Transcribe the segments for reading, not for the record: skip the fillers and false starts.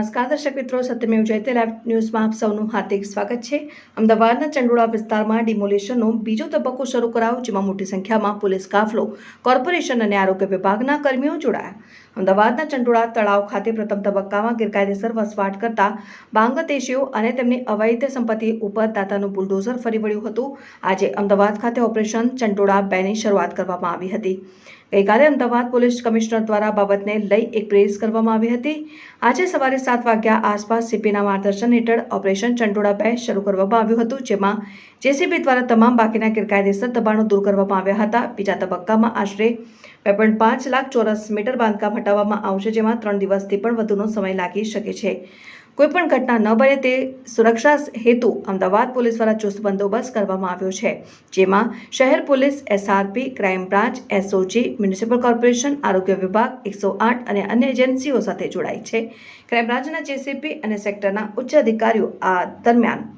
નમસ્કાર દર્શક મિત્રો, સત્યમેવ જયતે લાઈવ ન્યૂઝમાં આપ સૌનું હાર્દિક સ્વાગત છે। અમદાવાદના ચંડોળા વિસ્તારમાં ડિમોલિશનનો બીજો તબક્કો શરૂ કરાયો, જેમાં મોટી સંખ્યામાં પોલીસ કાફલો, કોર્પોરેશન અને આરોગ્ય વિભાગના કર્મીઓ જોડાયા। અમદાવાદના ચંડોળા તળાવ ખાતે પ્રથમ તબક્કામાં ગેરકાયદેસર વસવાટ કરતા બાંગ્લાદેશીઓ અને તેમની અવૈધ સંપત્તિ ઉપર તાતાનું બુલડોઝર ફરી વળ્યું હતું। આજે અમદાવાદ ખાતે ઓપરેશન ચંડોળા 2ની શરૂઆત કરવામાં આવી હતી। ગઈકાલે અમદાવાદ પોલીસ કમિશનર દ્વારા બાબતને લઈ એક પ્રેસ કરવામાં આવી હતી। આજે સવારે 7 વાગ્યા આસપાસ સીપીના માર્ગદર્શન હેઠળ ઓપરેશન ચંડોળા 2 શરૂ કરવામાં આવ્યું હતું, જેમાં જેસીબી દ્વારા તમામ બાકીના ગેરકાયદેસર દબાણો દૂર કરવામાં આવ્યા હતા। બીજા તબક્કામાં આશરે 2.5 લાખ ચોરસ મીટર બાંધકામ હટાવવામાં આવશે, જેમાં 3 દિવસથી પણ વધુનો સમય લાગી શકે છે। કોઈપણ ઘટના ન બને તે સુરક્ષા હેતુ અમદાવાદ પોલીસ દ્વારા ચુસ્ત બંદોબસ્ત કરવામાં આવ્યો છે, જેમાં શહેર police, SRP, crime branch, SOG, municipal corporation, આરોગ્ય વિભાગ, 108 અને અન્ય એજન્સીઓ સાથે જોડાઈ છે। ક્રાઇમ બ્રાન્ચના જેસીપી અને સેક્ટરના ઉચ્ચ અધિકારીઓ આ દરમિયાન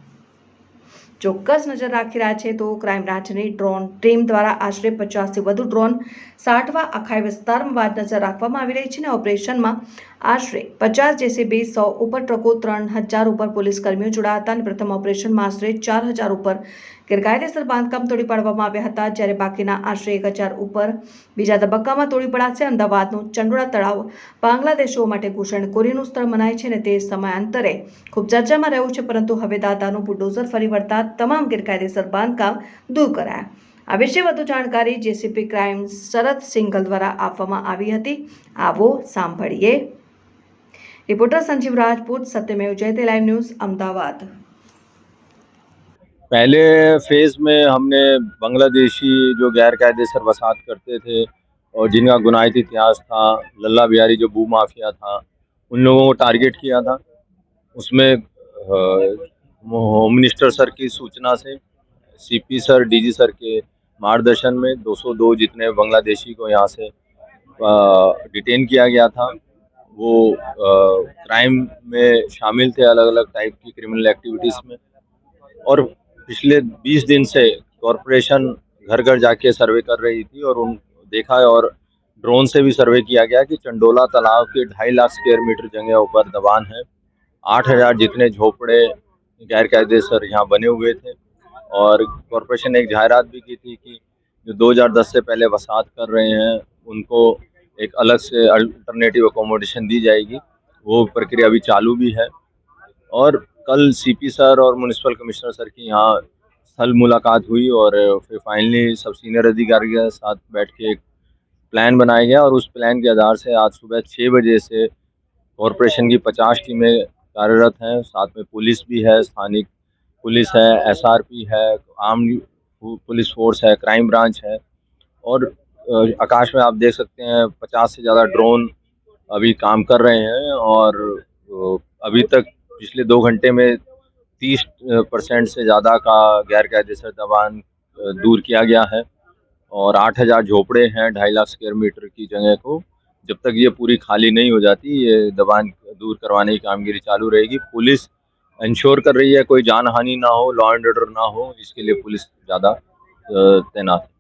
ચોક્કસ નજર રાખી રહ્યા છે। તો ક્રાઇમ બ્રાન્ચની ડ્રોન ટીમ દ્વારા આશરે 50થી વધુ ડ્રોન સાટવા આખા વિસ્તારમાં બાદ નજર રાખવામાં આવી રહી છે અને ઓપરેશનમાં આશરે 50 જેસીબી, 100 ઉપર ટ્રકો, 3000 ઉપર પોલીસ કર્મીઓ જોડાયા હતા અને પ્રથમ ઓપરેશનમાં આશરે 4000 ઉપર ગેરકાયદેસર બાંધકામ તોડી પાડવામાં આવ્યા હતા, જ્યારે બાકીના આશરે 1000 ઉપર બીજા તબક્કામાં તોડી પડાશે। અમદાવાદનું ચંડોળા તળાવ બાંગ્લાદેશીઓ માટે ઘૂસણખોરીનું સ્થળ મનાય છે અને તે સમયાંતરે ખૂબ ચર્ચામાં રહ્યું છે, પરંતુ હવે દાદાનું બુલડોઝર ફરી વળતા તમામ ગેરકાયદેસર બાંધકામ દૂર કરાયા। આ વિશે વધુ જાણકારી જેસીપી ક્રાઇમ શરદ સિંઘલ દ્વારા આપવામાં આવી હતી। આવો સાંભળીએ। रिपोर्टर संजीव राजपूत, सत्यमेव जयते लाइव न्यूज़, अहमदाबाद। पहले फेज़ में हमने बांग्लादेशी जो गैर कायदेसर वसाहत करते थे और जिनका गुनाहित इतिहास था, लल्ला बिहारी जो भू माफिया था, उन लोगों को टारगेट किया था। उसमें होम मिनिस्टर सर की सूचना से सीपी सर, डीजी सर के मार्गदर्शन में 202 जितने बांग्लादेशी को यहाँ से डिटेन किया गया था। वो क्राइम में शामिल थे, अलग अलग टाइप की क्रिमिनल एक्टिविटीज़ में। और पिछले 20 दिन से कॉरपोरेशन घर घर जाके सर्वे कर रही थी और उन देखा और ड्रोन से भी सर्वे किया गया कि चंडोला तालाब के 2.5 लाख स्क्वायर मीटर जगह ऊपर दबान है। 8000 जितने झोपड़े गैर कायदेसर यहाँ बने हुए थे और कॉरपोरेशन ने एक जाहिरात भी की थी कि जो 2010 से पहले वसाहत कर रहे हैं उनको एक अलग से अल्टरनेटिव अकोमोडेशन दी जाएगी। वो प्रक्रिया अभी चालू भी है। और कल सीपी सर और म्युनिसिपल कमिश्नर सर की यहाँ स्थल मुलाकात हुई और फिर फाइनली सब सीनियर अधिकारी के साथ बैठ के एक प्लान बनाया गया और उस प्लान के आधार से आज सुबह 6 बजे से कॉरपोरेशन की 50 टीमें कार्यरत हैं। साथ में पुलिस भी है, स्थानिक पुलिस है, एसआरपी है, आर्म पुलिस फोर्स है, क्राइम ब्रांच है। और आकाश में आप देख सकते हैं 50 से ज़्यादा ड्रोन अभी काम कर रहे हैं और अभी तक पिछले 2 घंटे में 30% से ज़्यादा का गैर कायदेसर दबान दूर किया गया है और 8000 झोपड़े हैं 2.5 लाख स्क्वायर मीटर की जगह को। जब तक ये पूरी खाली नहीं हो जाती, ये दबान दूर करवाने की कामगिरी चालू रहेगी। पुलिस इंश्योर कर रही है कोई जान हानि ना हो, लॉ एंड ऑर्डर ना हो, इसके लिए पुलिस ज़्यादा तैनात है।